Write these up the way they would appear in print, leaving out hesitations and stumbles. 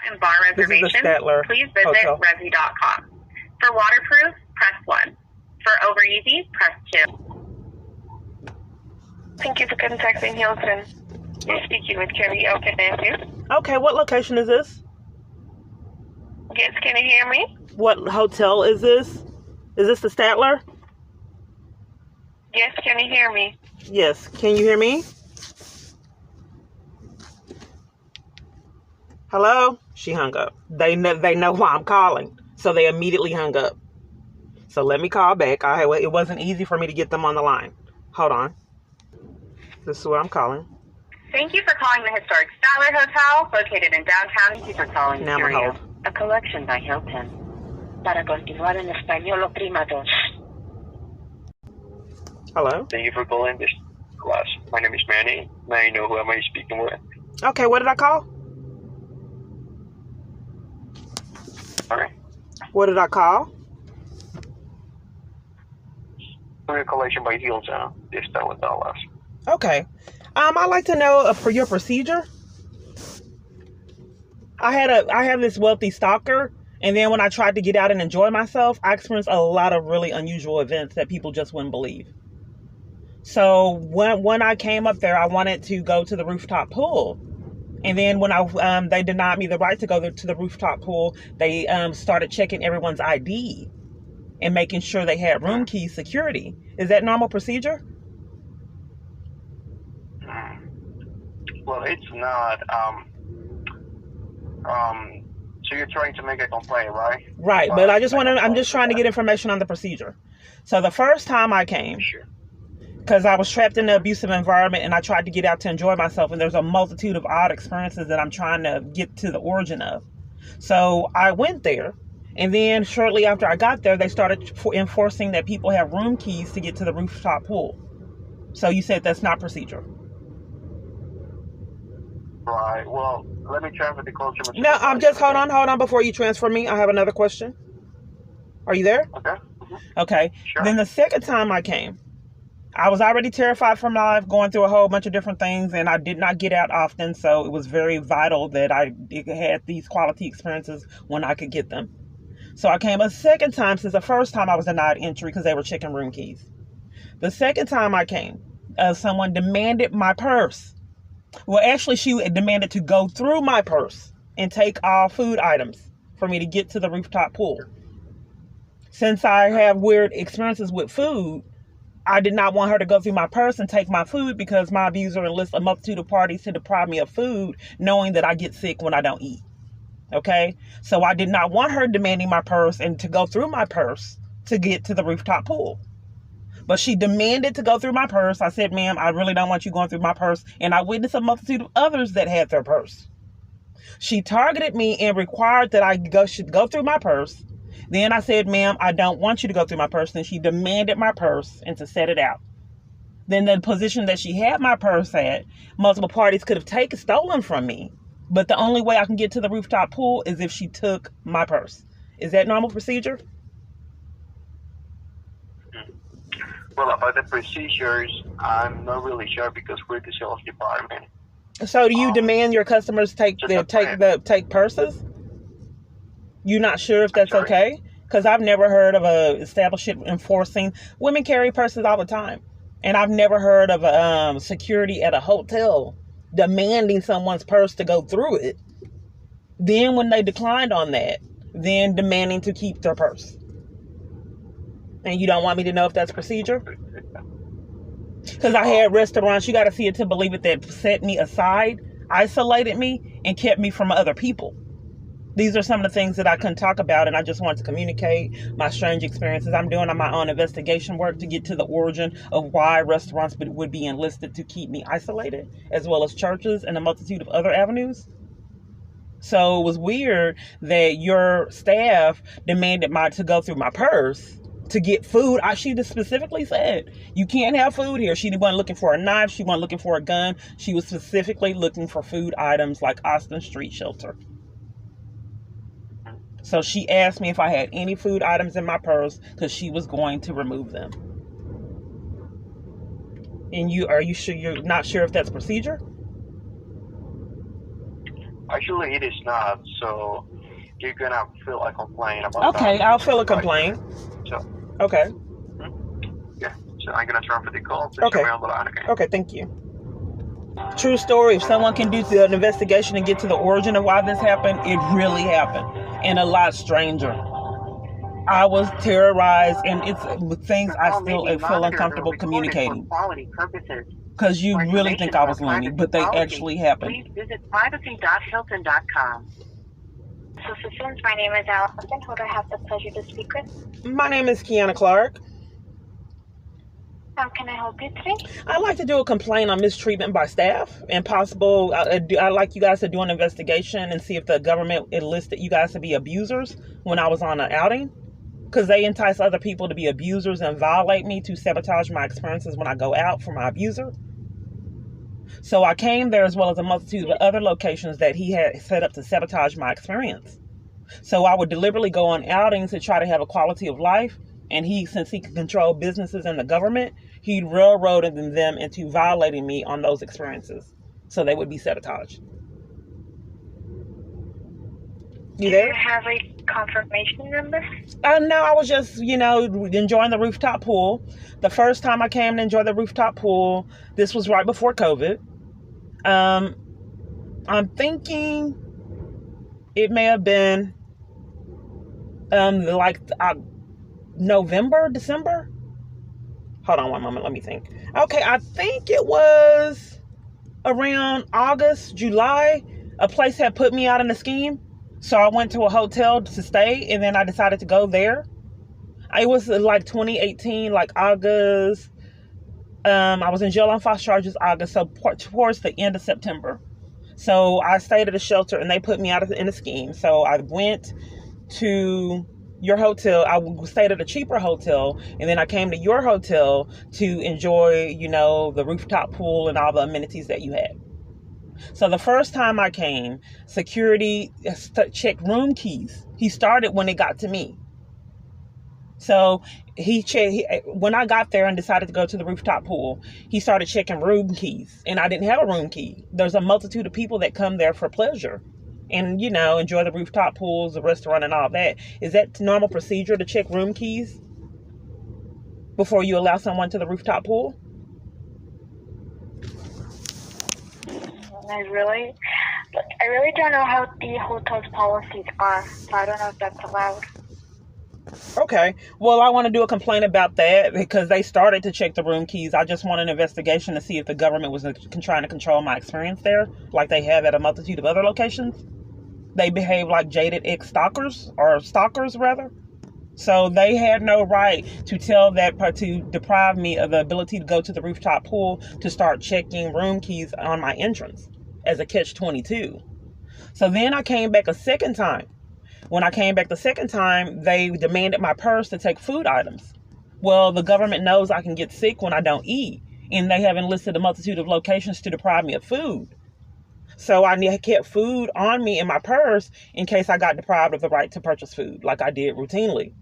and bar reservations, please visit Hotel. resi.com. For waterproof, press 1. For over easy, press 2. Thank you for contacting Hilton. You're speaking with Kelly. How can I help you? Okay, what location is this? Yes, can you hear me? What hotel is this? Is this the Statler? Yes, can you hear me? Yes. Can you hear me? Hello? She hung up. They know why I'm calling, so they immediately hung up. So let me call back. It wasn't easy for me to get them on the line. Hold on. This is where I'm calling. Thank you for calling the historic Statler Hotel, located in downtown. Thank you for calling Now I'm Curio. hold. A collection by Hilton. Para continuar en español, oprima 2. Hello? Thank you for calling this class. My name is Manny. May I know who am I speaking with? Okay, what did I call? Sorry. What did I call? Career collection by Hilton. This time with Dallas. Okay. I'd like to know for your procedure. I have this wealthy stalker, and then when I tried to get out and enjoy myself, I experienced a lot of really unusual events that people just wouldn't believe. So when I came up there, I wanted to go to the rooftop pool. And then when they denied me the right to go to the rooftop pool, they started checking everyone's ID and making sure they had room key security. Is that normal procedure? Well, it's not. So you're trying to make a complaint, right? Right, but I'm just trying to get information on the procedure. So the first time I came, Sure. because I was trapped in an abusive environment and I tried to get out to enjoy myself, and there's a multitude of odd experiences that I'm trying to get to the origin of. So I went there, and then shortly after I got there, they started enforcing that people have room keys to get to the rooftop pool. So you said that's not procedure. Right. Well, let me transfer the call to No, I'm just hold on before you transfer me. I have another question. Are you there? Okay. Mm-hmm. Okay. Sure. Then the second time I came, I was already terrified for my life, going through a whole bunch of different things, and I did not get out often, so it was very vital that I had these quality experiences when I could get them. So I came a second time, since the first time I was denied entry because they were checking room keys. The second time I came, someone demanded my purse. Well, actually, she demanded to go through my purse and take all food items for me to get to the rooftop pool. Since I have weird experiences with food, I did not want her to go through my purse and take my food because my abuser enlists a multitude of parties to deprive me of food, knowing that I get sick when I don't eat. Okay? So I did not want her demanding my purse and to go through my purse to get to the rooftop pool. But she demanded to go through my purse. I said, ma'am, I really don't want you going through my purse. And I witnessed a multitude of others that had their purse. She targeted me and required that I should go through my purse. Then I said, ma'am, I don't want you to go through my purse. And she demanded my purse and to set it out. Then the position that she had my purse at, multiple parties could have stolen from me. But the only way I can get to the rooftop pool is if she took my purse. Is that normal procedure? Well, about the procedures, I'm not really sure because we're the sales department. So do you demand your customers take purses? You're not sure if that's okay? Because I've never heard of a establishment enforcing. Women carry purses all the time. And I've never heard of security at a hotel demanding someone's purse to go through it. Then when they declined on that, then demanding to keep their purse. And you don't want me to know if that's procedure? Because I had restaurants, you got to see it to believe it, that set me aside, isolated me, and kept me from other people. These are some of the things that I couldn't talk about, and I just wanted to communicate my strange experiences. I'm doing my own investigation work to get to the origin of why restaurants would be enlisted to keep me isolated, as well as churches and a multitude of other avenues. So it was weird that your staff demanded to go through my purse to get food. She just specifically said, you can't have food here. She wasn't looking for a knife. She wasn't looking for a gun. She was specifically looking for food items like Austin Street Shelter. So she asked me if I had any food items in my purse because she was going to remove them. And are you sure you're not sure if that's procedure? Actually, it is not. So you're gonna fill a complaint about that. Okay, I'll fill a complaint. So, Okay. yeah. So I'm gonna transfer the call. Please Okay. stay on the line, okay? Okay, thank you. True story. If someone can do an investigation and get to the origin of why this happened, it really happened. And a lot stranger. I was terrorized, and it's things I still feel uncomfortable communicating. Because you really think I was loony, but they actually happened. Please visit privacy.hilton.com. Assistance, my name is Allison. Who do I have the pleasure to speak with? My name is Keyana Clark. How can I help you today? I'd like to do a complaint on mistreatment by staff, and possible. I'd like you guys to do an investigation and see if the government enlisted you guys to be abusers when I was on an outing, because they entice other people to be abusers and violate me to sabotage my experiences when I go out for my abuser. So I came there as well as a multitude of other locations that he had set up to sabotage my experience. So I would deliberately go on outings to try to have a quality of life. And since he could control businesses and the government, he railroaded them into violating me on those experiences. So they would be sabotaged. You there? Do you have a confirmation number? No, I was just, enjoying the rooftop pool. The first time I came to enjoy the rooftop pool, this was right before COVID. I'm thinking it may have been November, December? Hold on one moment, let me think. Okay, I think it was around August, July. A place had put me out in a scheme. So I went to a hotel to stay, and then I decided to go there. It was like 2018, like August. I was in jail on false charges August, so towards the end of September. So I stayed at a shelter, and they put me out in a scheme. So I went to your hotel. I stayed at a cheaper hotel, and then I came to your hotel to enjoy, the rooftop pool and all the amenities that you had. So the first time I came, security checked room keys. He started when it got to me. So when I got there and decided to go to the rooftop pool, he started checking room keys, and I didn't have a room key. There's a multitude of people that come there for pleasure and, enjoy the rooftop pools, the restaurant and all that. Is that normal procedure to check room keys before you allow someone to the rooftop pool? I really don't know how the hotel's policies are, so I don't know if that's allowed. Okay. Well, I want to do a complaint about that because they started to check the room keys. I just want an investigation to see if the government was trying to control my experience there, like they have at a multitude of other locations. They behave like jaded ex-stalkers, or stalkers rather. So they had no right to to deprive me of the ability to go to the rooftop pool to start checking room keys on my entrance as a catch-22. So then I came back a second time. When I came back the second time, they demanded my purse to take food items. Well, the government knows I can get sick when I don't eat, and they have enlisted a multitude of locations to deprive me of food. So I kept food on me in my purse in case I got deprived of the right to purchase food, like I did routinely.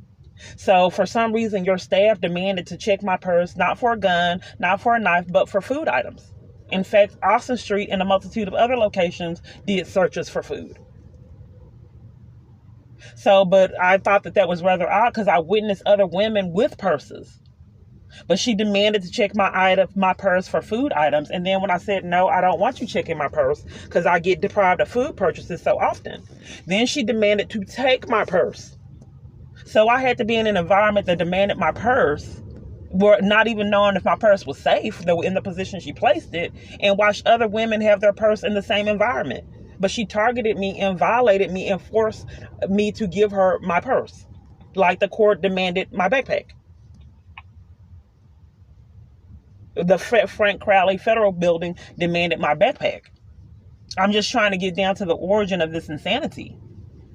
So for some reason, your staff demanded to check my purse, not for a gun, not for a knife, but for food items. In fact, Austin Street and a multitude of other locations did searches for food. So, but I thought that was rather odd because I witnessed other women with purses. But she demanded to check my purse for food items. And then when I said, no, I don't want you checking my purse because I get deprived of food purchases so often. Then she demanded to take my purse. So I had to be in an environment that demanded my purse, not even knowing if my purse was safe, though in the position she placed it, and watched other women have their purse in the same environment. But she targeted me and violated me and forced me to give her my purse, like the court demanded my backpack. The Frank Crowley Federal Building demanded my backpack. I'm just trying to get down to the origin of this insanity.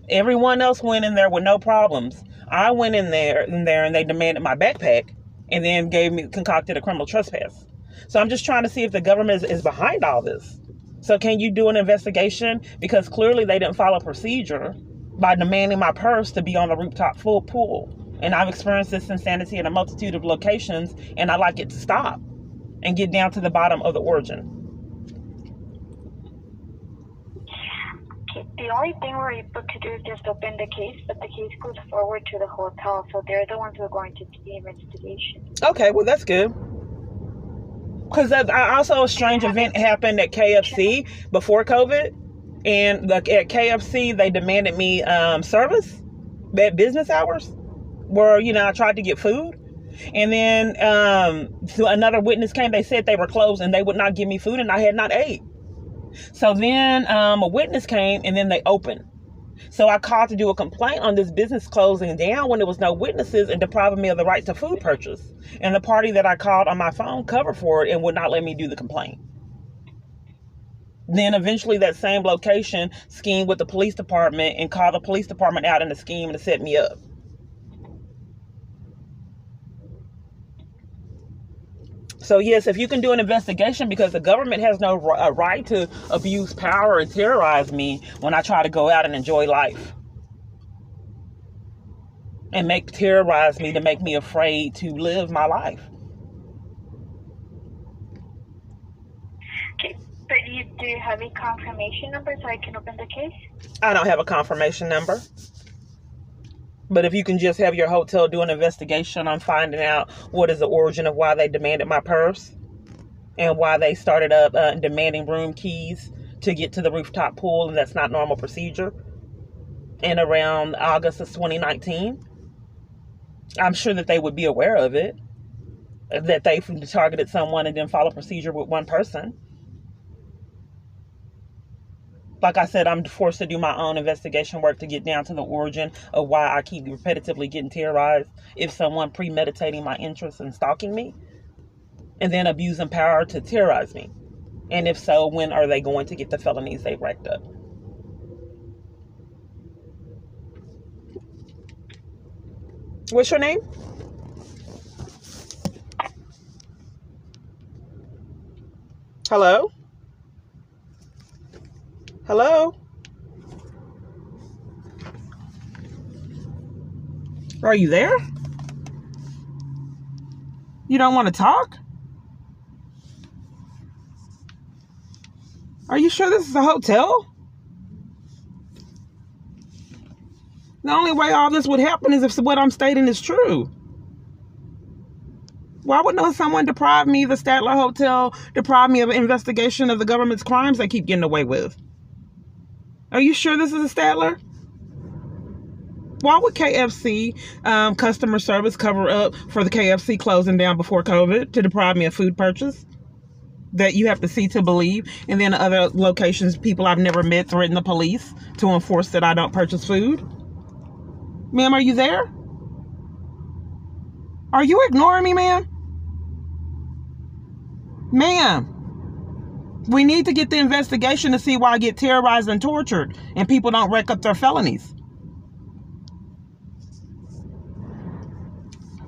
Everyone else went in there with no problems. I went in there and they demanded my backpack and then concocted a criminal trespass. So I'm just trying to see if the government is behind all this. So can you do an investigation? Because clearly they didn't follow procedure by demanding my purse to be on the rooftop pool. And I've experienced this insanity in a multitude of locations, and I'd like it to stop and get down to the bottom of the origin. the only thing we're able to do is just open the case, but the case goes forward to the hotel, so they're the ones who are going to do the investigation. Okay, well, that's good. Because also a strange event happened at KFC before COVID. And at KFC, they demanded me service at business hours where, I tried to get food. And then another witness came. They said they were closed and they would not give me food and I had not ate. So then a witness came and then they opened. So I called to do a complaint on this business closing down when there was no witnesses and depriving me of the right to food purchase. And the party that I called on my phone covered for it and would not let me do the complaint. Then eventually that same location schemed with the police department and called the police department out in the scheme to set me up. So yes, if you can do an investigation, because the government has no right to abuse power and terrorize me when I try to go out and enjoy life. And terrorize me to make me afraid to live my life. Okay, but do you have a confirmation number so I can open the case? I don't have a confirmation number. But if you can just have your hotel do an investigation on finding out what is the origin of why they demanded my purse and why they started up demanding room keys to get to the rooftop pool, and that's not normal procedure. And around August of 2019, I'm sure that they would be aware of it, that they targeted someone and didn't follow procedure with one person. Like I said, I'm forced to do my own investigation work to get down to the origin of why I keep repetitively getting terrorized. If someone premeditating my interests and stalking me, and then abusing power to terrorize me. And if so, when are they going to get the felonies they've racked up? What's your name? Hello? Hello? Are you there? You don't want to talk? Are you sure this is a hotel? The only way all this would happen is if what I'm stating is true. Why would someone deprive me of the Statler Hotel, deprive me of an investigation of the government's crimes they keep getting away with? Are you sure this is a Statler? Why would KFC customer service cover up for the KFC closing down before COVID to deprive me of food purchase that you have to see to believe? And then other locations, people I've never met threaten the police to enforce that I don't purchase food? Ma'am, are you there? Are you ignoring me, ma'am? Ma'am. We need to get the investigation to see why I get terrorized and tortured and people don't rack up their felonies.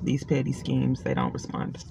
These petty schemes, they don't respond.